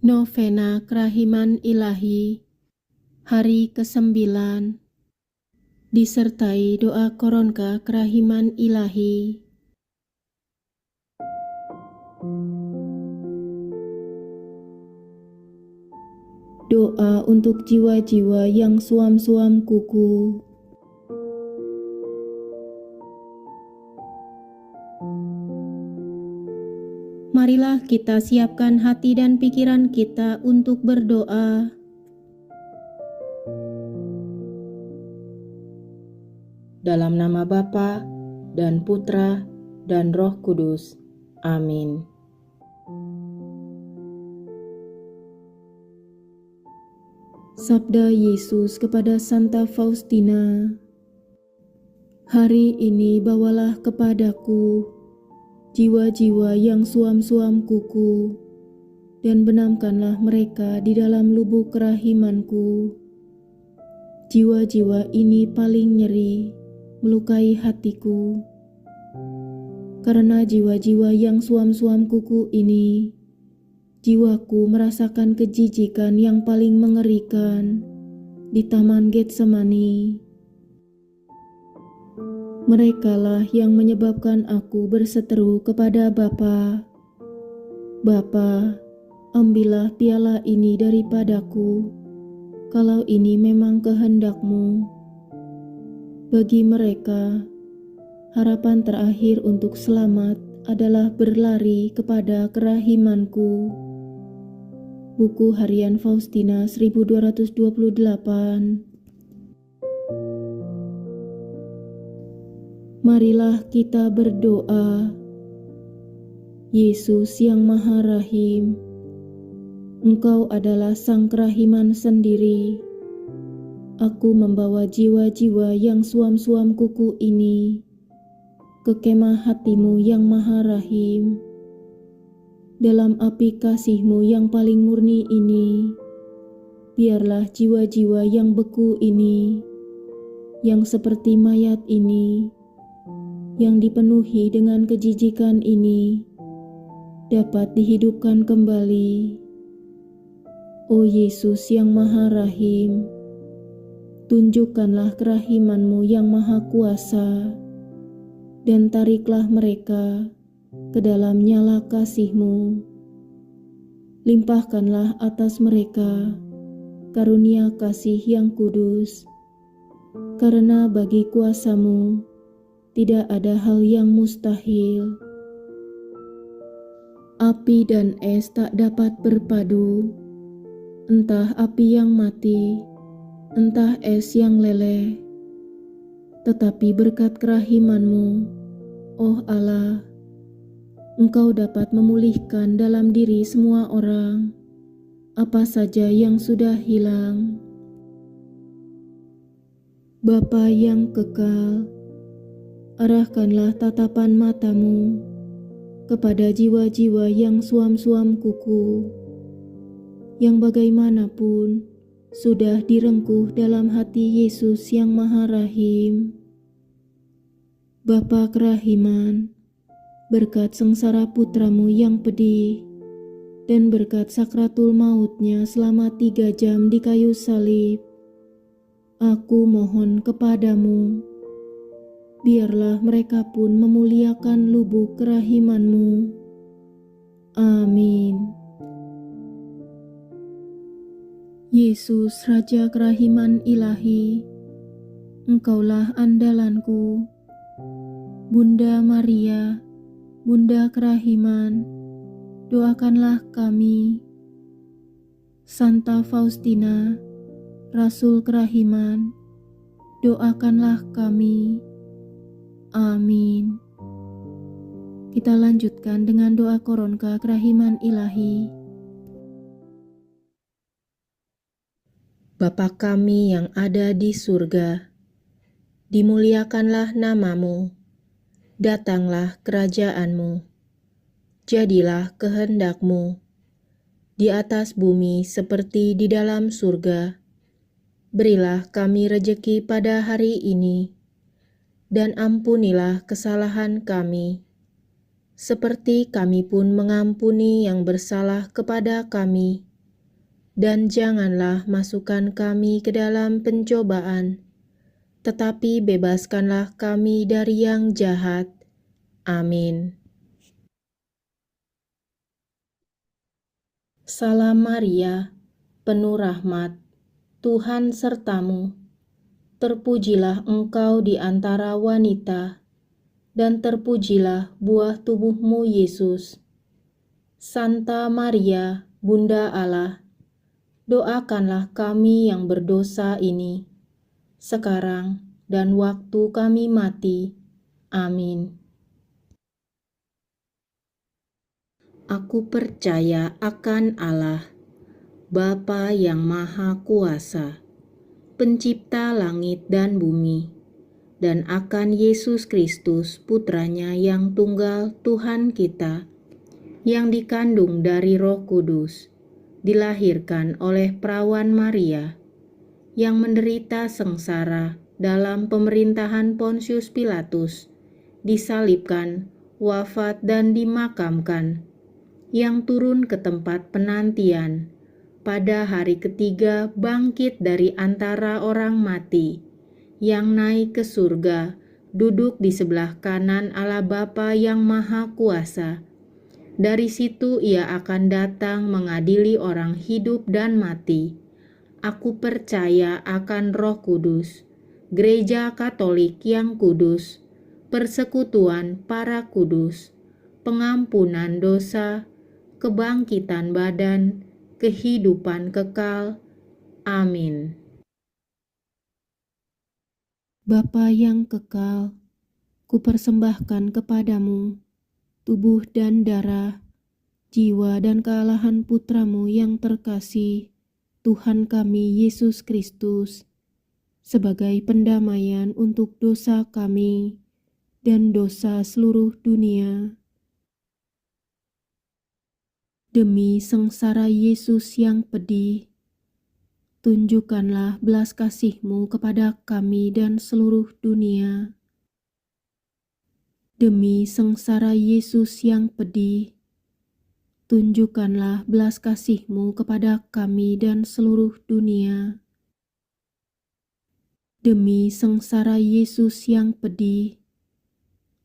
Novena Kerahiman Ilahi, hari ke-9, disertai doa koronka Kerahiman Ilahi. Doa untuk jiwa-jiwa yang suam-suam kuku. Marilah kita siapkan hati dan pikiran kita untuk berdoa. Dalam nama Bapa dan Putra dan Roh Kudus. Amin. Sabda Yesus kepada Santa Faustina, "Hari ini bawalah kepadaku jiwa-jiwa yang suam-suam kuku, dan benamkanlah mereka di dalam lubuk kerahimanku. Jiwa-jiwa ini paling nyeri, melukai hatiku. Karena jiwa-jiwa yang suam-suam kuku ini, jiwaku merasakan kejijikan yang paling mengerikan di Taman Getsemani. Merekalah yang menyebabkan aku berseteru kepada Bapa, 'Bapa, ambillah piala ini daripadaku, kalau ini memang kehendak-Mu.' Bagi mereka, harapan terakhir untuk selamat adalah berlari kepada kerahimanku." Buku Harian Faustina 1228. Marilah kita berdoa. Yesus yang Maha Rahim, Engkau adalah Sang Kerahiman sendiri. Aku membawa jiwa-jiwa yang suam-suam kuku ini ke kemah hati-Mu yang Maha Rahim. Dalam api kasih-Mu yang paling murni ini, biarlah jiwa-jiwa yang beku ini, yang seperti mayat ini, yang dipenuhi dengan kejijikan ini, dapat dihidupkan kembali. O Yesus yang Maha Rahim, tunjukkanlah kerahiman-Mu yang Maha Kuasa, dan tariklah mereka ke dalam nyala kasih-Mu. Limpahkanlah atas mereka karunia kasih yang kudus, karena bagi kuasa-Mu tidak ada hal yang mustahil. Api dan es tak dapat berpadu, entah api yang mati, entah es yang leleh. Tetapi berkat kerahiman-Mu, oh Allah, Engkau dapat memulihkan dalam diri semua orang apa saja yang sudah hilang. Bapa yang kekal, arahkanlah tatapan mata-Mu kepada jiwa-jiwa yang suam-suam kuku, yang bagaimanapun sudah direngkuh dalam hati Yesus yang Maha Rahim. Bapa kerahiman, berkat sengsara putra-Mu yang pedih, dan berkat sakratul maut-Nya selama 3 jam di kayu salib, aku mohon kepadamu, biarlah mereka pun memuliakan lubuk kerahiman-Mu. Amin. Yesus, Raja Kerahiman Ilahi, Engkaulah andalanku. Bunda Maria, Bunda Kerahiman, doakanlah kami. Santa Faustina, Rasul Kerahiman, doakanlah kami. Amin. Kita lanjutkan dengan doa koronka Kerahiman Ilahi. Bapa kami yang ada di surga, dimuliakanlah nama-Mu, datanglah kerajaan-Mu, jadilah kehendak-Mu, di atas bumi seperti di dalam surga. Berilah kami rejeki pada hari ini, dan ampunilah kesalahan kami, seperti kami pun mengampuni yang bersalah kepada kami. dan janganlah masukkan kami ke dalam pencobaan, tetapi bebaskanlah kami dari yang jahat. Amin. Salam Maria, penuh rahmat, Tuhan sertamu. Terpujilah engkau di antara wanita, dan terpujilah buah tubuhmu Yesus. Santa Maria, Bunda Allah, doakanlah kami yang berdosa ini, sekarang dan waktu kami mati. Amin. Aku percaya akan Allah, Bapa yang Maha Kuasa, Pencipta langit dan bumi, dan akan Yesus Kristus, Putranya yang tunggal Tuhan kita, yang dikandung dari Roh Kudus, dilahirkan oleh perawan Maria, yang menderita sengsara dalam pemerintahan Pontius Pilatus, disalibkan, wafat dan dimakamkan, yang turun ke tempat penantian, pada hari ketiga bangkit dari antara orang mati, yang naik ke surga, duduk di sebelah kanan Allah Bapa yang Maha Kuasa. Dari situ ia akan datang mengadili orang hidup dan mati. Aku percaya akan Roh Kudus, Gereja Katolik yang kudus, persekutuan para kudus, pengampunan dosa, kebangkitan badan, kehidupan kekal. Amin. Bapa yang kekal, kupersembahkan kepadamu tubuh dan darah, jiwa dan kealahan Putramu yang terkasih, Tuhan kami Yesus Kristus, sebagai pendamaian untuk dosa kami dan dosa seluruh dunia. Demi sengsara Yesus yang pedih, tunjukkanlah belas kasih-Mu kepada kami dan seluruh dunia. Demi sengsara Yesus yang pedih, tunjukkanlah belas kasih-Mu kepada kami dan seluruh dunia. Demi sengsara Yesus yang pedih,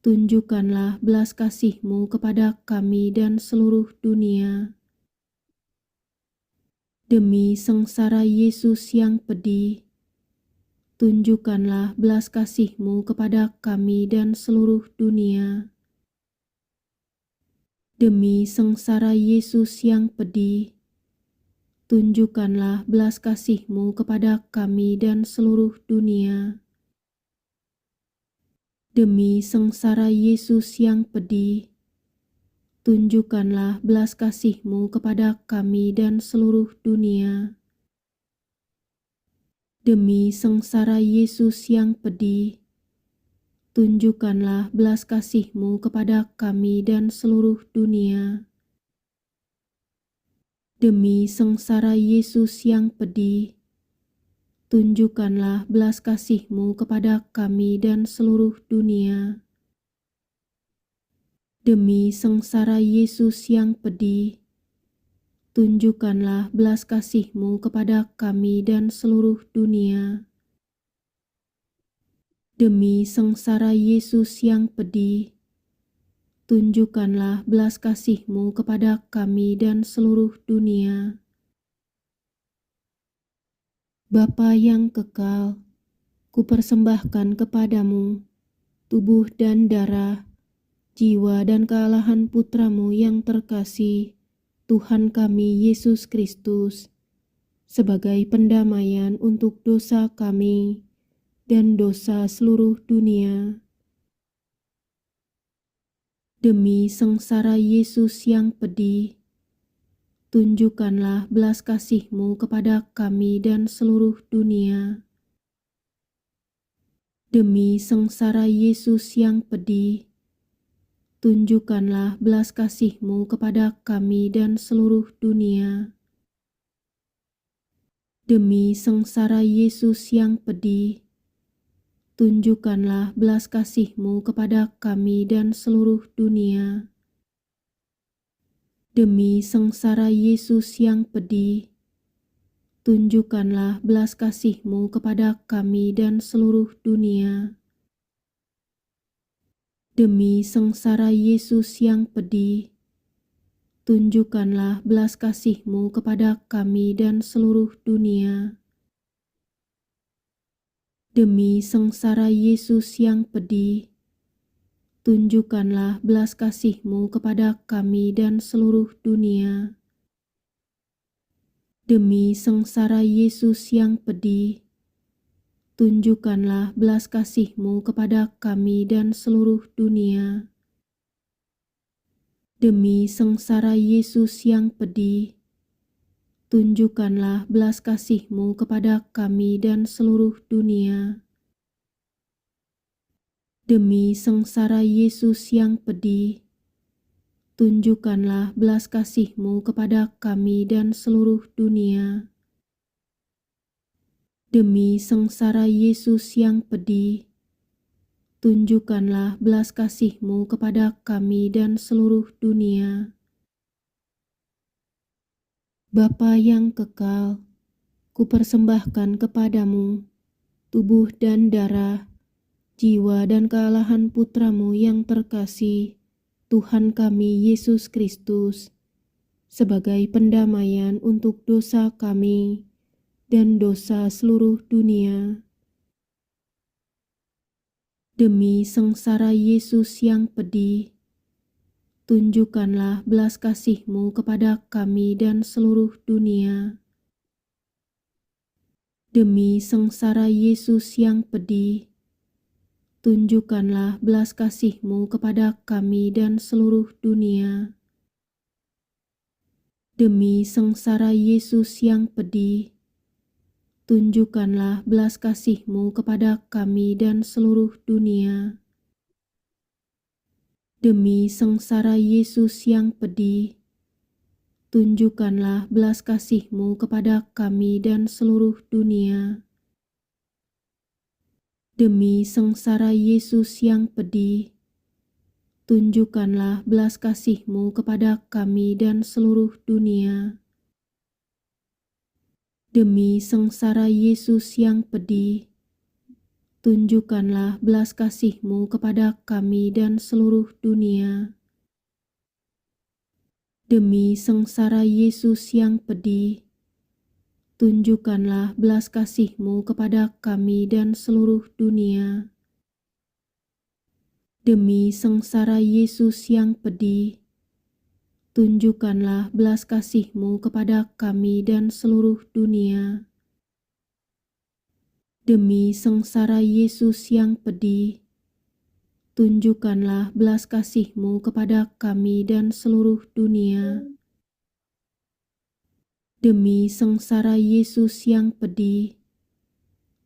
tunjukkanlah belas kasih-Mu kepada kami dan seluruh dunia. Demi sengsara Yesus yang pedih, tunjukkanlah belas kasih-Mu kepada kami dan seluruh dunia. Demi sengsara Yesus yang pedih, tunjukkanlah belas kasih-Mu kepada kami dan seluruh dunia. Demi sengsara Yesus yang pedih, tunjukkanlah belas kasih-Mu kepada kami dan seluruh dunia. Demi sengsara Yesus yang pedih, tunjukkanlah belas kasih-Mu kepada kami dan seluruh dunia. Demi sengsara Yesus yang pedih, tunjukkanlah belas kasih-Mu kepada kami dan seluruh dunia. Demi sengsara Yesus yang pedih, tunjukkanlah belas kasih-Mu kepada kami dan seluruh dunia. Demi sengsara Yesus yang pedih, tunjukkanlah belas kasih-Mu kepada kami dan seluruh dunia. Bapa yang kekal, kupersembahkan kepadamu tubuh dan darah, jiwa dan kealahan Putramu yang terkasih, Tuhan kami Yesus Kristus, sebagai pendamaian untuk dosa kami dan dosa seluruh dunia. Demi sengsara Yesus yang pedih, tunjukkanlah belas kasih-Mu kepada kami dan seluruh dunia. Demi sengsara Yesus yang pedih, tunjukkanlah belas kasih-Mu kepada kami dan seluruh dunia. Demi sengsara Yesus yang pedih, tunjukkanlah belas kasih-Mu kepada kami dan seluruh dunia. Demi sengsara Yesus yang pedih, tunjukkanlah belas kasih-Mu kepada kami dan seluruh dunia. Demi sengsara Yesus yang pedih, tunjukkanlah belas kasih-Mu kepada kami dan seluruh dunia. Demi sengsara Yesus yang pedih, tunjukkanlah belas kasih-Mu kepada kami dan seluruh dunia. Demi sengsara Yesus yang pedih, tunjukkanlah belas kasih-Mu kepada kami dan seluruh dunia. Demi sengsara Yesus yang pedih, tunjukkanlah belas kasih-Mu kepada kami dan seluruh dunia. Demi sengsara Yesus yang pedih, tunjukkanlah belas kasih-Mu kepada kami dan seluruh dunia. Demi sengsara Yesus yang pedih, tunjukkanlah belas kasih-Mu kepada kami dan seluruh dunia. Bapa yang kekal, kupersembahkan kepadamu tubuh dan darah, jiwa dan kealahan Putra-Mu yang terkasih, Tuhan kami Yesus Kristus, sebagai pendamaian untuk dosa kami dan dosa seluruh dunia. Demi sengsara Yesus yang pedih, tunjukkanlah belas kasih-Mu kepada kami dan seluruh dunia. Demi sengsara Yesus yang pedih, tunjukkanlah belas kasih-Mu kepada kami dan seluruh dunia. Demi sengsara Yesus yang pedih, tunjukkanlah belas kasih-Mu kepada kami dan seluruh dunia. Demi sengsara Yesus yang pedih, tunjukkanlah belas kasih-Mu kepada kami dan seluruh dunia. Demi sengsara Yesus yang pedih, tunjukkanlah belas kasih-Mu kepada kami dan seluruh dunia. Demi sengsara Yesus yang pedih, tunjukkanlah belas kasih-Mu kepada kami dan seluruh dunia. Demi sengsara Yesus yang pedih, tunjukkanlah belas kasih-Mu kepada kami dan seluruh dunia. Demi sengsara Yesus yang pedih, tunjukkanlah belas kasih-Mu kepada kami dan seluruh dunia. Demi sengsara Yesus yang pedih, tunjukkanlah belas kasih-Mu kepada kami dan seluruh dunia. Demi sengsara Yesus yang pedih,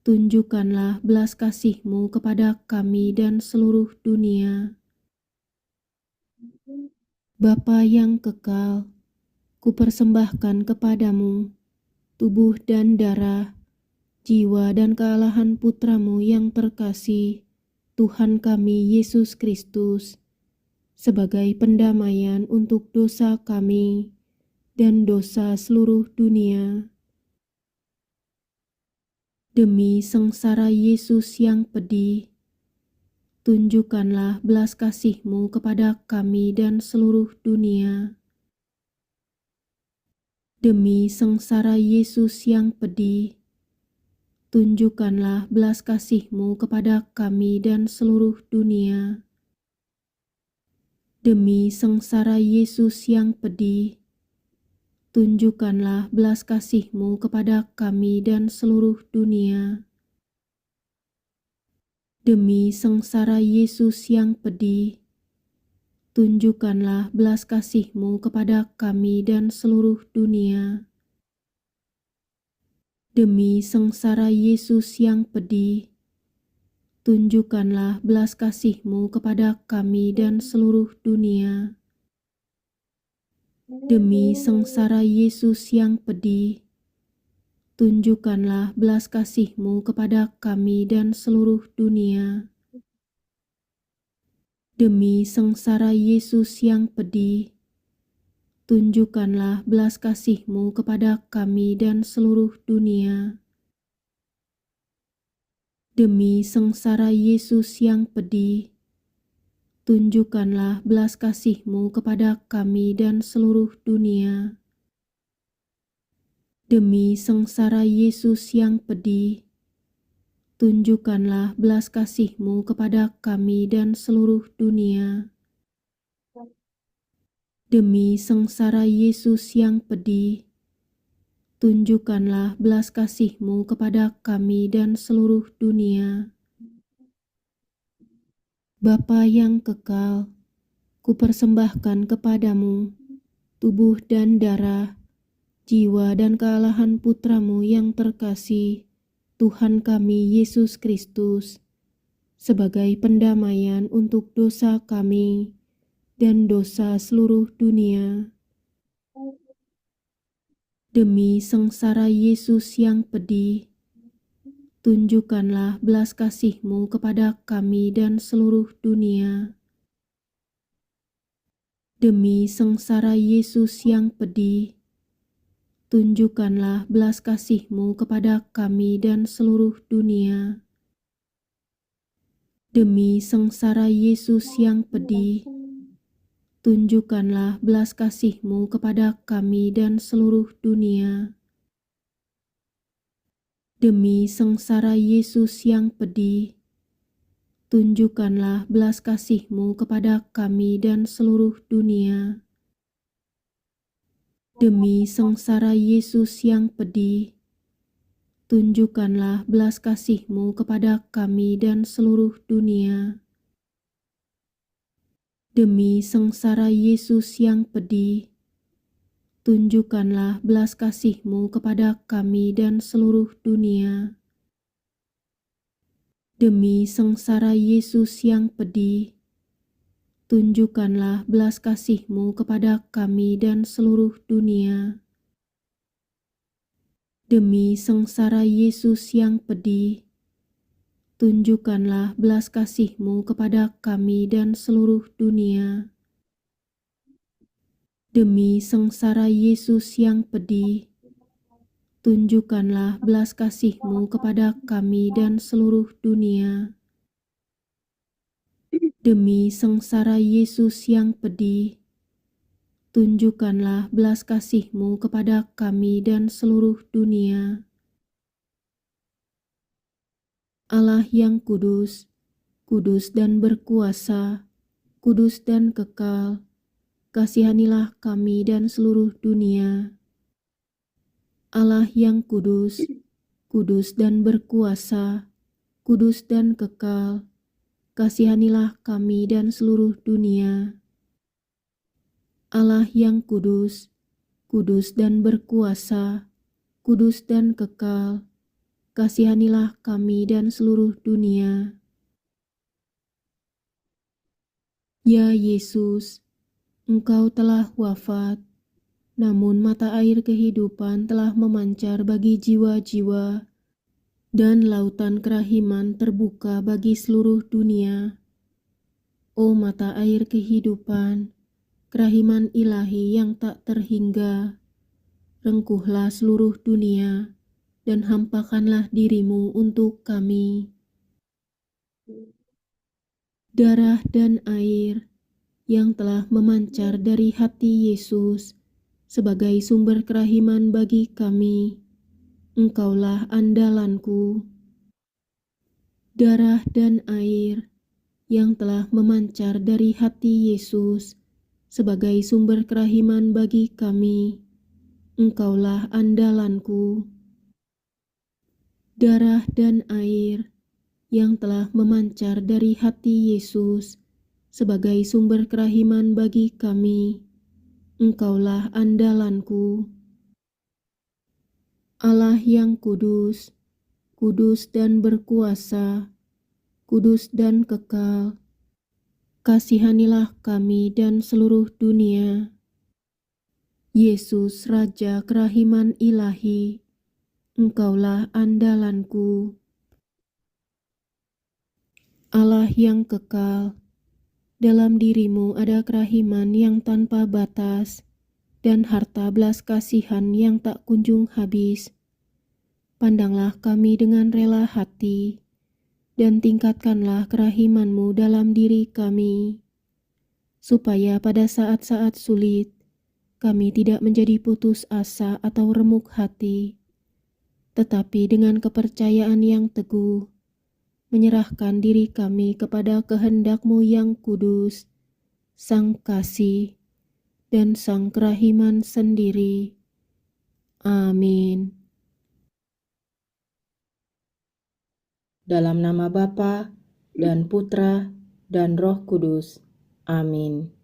tunjukkanlah belas kasih-Mu kepada kami dan seluruh dunia. Bapa yang kekal, kupersembahkan kepadamu tubuh dan darah, jiwa dan kealahan Putra-Mu yang terkasih, Tuhan kami Yesus Kristus, sebagai pendamaian untuk dosa kami dan dosa seluruh dunia. Demi sengsara Yesus yang pedih, tunjukkanlah belas kasih-Mu kepada kami dan seluruh dunia. Demi sengsara Yesus yang pedih, tunjukkanlah belas kasih-Mu kepada kami dan seluruh dunia. Demi sengsara Yesus yang pedih, tunjukkanlah belas kasih-Mu kepada kami dan seluruh dunia. Demi sengsara Yesus yang pedih, tunjukkanlah belas kasih-Mu kepada kami dan seluruh dunia. Demi sengsara Yesus yang pedih, tunjukkanlah belas kasih-Mu kepada kami dan seluruh dunia. Demi sengsara Yesus yang pedih, tunjukkanlah belas kasih-Mu kepada kami dan seluruh dunia. Demi sengsara Yesus yang pedih, tunjukkanlah belas kasih-Mu kepada kami dan seluruh dunia. Demi sengsara Yesus yang pedih, tunjukkanlah belas kasih-Mu kepada kami dan seluruh dunia. Demi sengsara Yesus yang pedih, tunjukkanlah belas kasih-Mu kepada kami dan seluruh dunia. Demi sengsara Yesus yang pedih, tunjukkanlah belas kasih-Mu kepada kami dan seluruh dunia. Bapa yang kekal, kupersembahkan kepadamu tubuh dan darah, jiwa dan kealahan Putra-Mu yang terkasih, Tuhan kami Yesus Kristus, sebagai pendamaian untuk dosa kami dan dosa seluruh dunia. Demi sengsara Yesus yang pedih, tunjukkanlah belas kasih-Mu kepada kami dan seluruh dunia. Demi sengsara Yesus yang pedih, tunjukkanlah belas kasih-Mu kepada kami dan seluruh dunia. Demi sengsara Yesus yang pedih, tunjukkanlah belas kasih-Mu kepada kami dan seluruh dunia. Demi sengsara Yesus yang pedih, tunjukkanlah belas kasih-Mu kepada kami dan seluruh dunia. Demi sengsara Yesus yang pedih, tunjukkanlah belas kasih-Mu kepada kami dan seluruh dunia. Demi sengsara Yesus yang pedih, tunjukkanlah belas kasih-Mu kepada kami dan seluruh dunia. Demi sengsara Yesus yang pedih, tunjukkanlah belas kasih-Mu kepada kami dan seluruh dunia. Demi sengsara Yesus yang pedih, tunjukkanlah belas kasih-Mu kepada kami dan seluruh dunia. Demi sengsara Yesus yang pedih, tunjukkanlah belas kasih-Mu kepada kami dan seluruh dunia. Demi sengsara Yesus yang pedih, tunjukkanlah belas kasih-Mu kepada kami dan seluruh dunia. Allah yang kudus, kudus dan berkuasa, kudus dan kekal, kasihanilah kami dan seluruh dunia. Allah yang kudus, kudus dan berkuasa, kudus dan kekal, kasihanilah kami dan seluruh dunia. Allah yang kudus, kudus dan berkuasa, kudus dan kekal, kasihanilah kami dan seluruh dunia. Ya Yesus, Engkau telah wafat, namun mata air kehidupan telah memancar bagi jiwa-jiwa, dan lautan kerahiman terbuka bagi seluruh dunia. O mata air kehidupan, kerahiman ilahi yang tak terhingga, rengkuhlah seluruh dunia, dan hampakanlah diri-Mu untuk kami. Darah dan air yang telah memancar dari hati Yesus sebagai sumber kerahiman bagi kami, Engkaulah andalanku. Darah dan air yang telah memancar dari hati Yesus sebagai sumber kerahiman bagi kami, Engkaulah andalanku. Darah dan air yang telah memancar dari hati Yesus sebagai sumber kerahiman bagi kami, Engkaulah andalanku. Allah yang kudus, kudus dan berkuasa, kudus dan kekal, kasihanilah kami dan seluruh dunia. Yesus Raja kerahiman ilahi, Engkaulah andalanku. Allah yang kekal, dalam diri-Mu ada kerahiman yang tanpa batas, dan harta belas kasihan yang tak kunjung habis. Pandanglah kami dengan rela hati, dan tingkatkanlah kerahiman-Mu dalam diri kami, supaya pada saat-saat sulit kami tidak menjadi putus asa atau remuk hati, tetapi dengan kepercayaan yang teguh, menyerahkan diri kami kepada kehendak-Mu yang kudus, Sang Kasih, dan Sang Kerahiman sendiri. Amin. Dalam nama Bapa dan Putra dan Roh Kudus. Amin.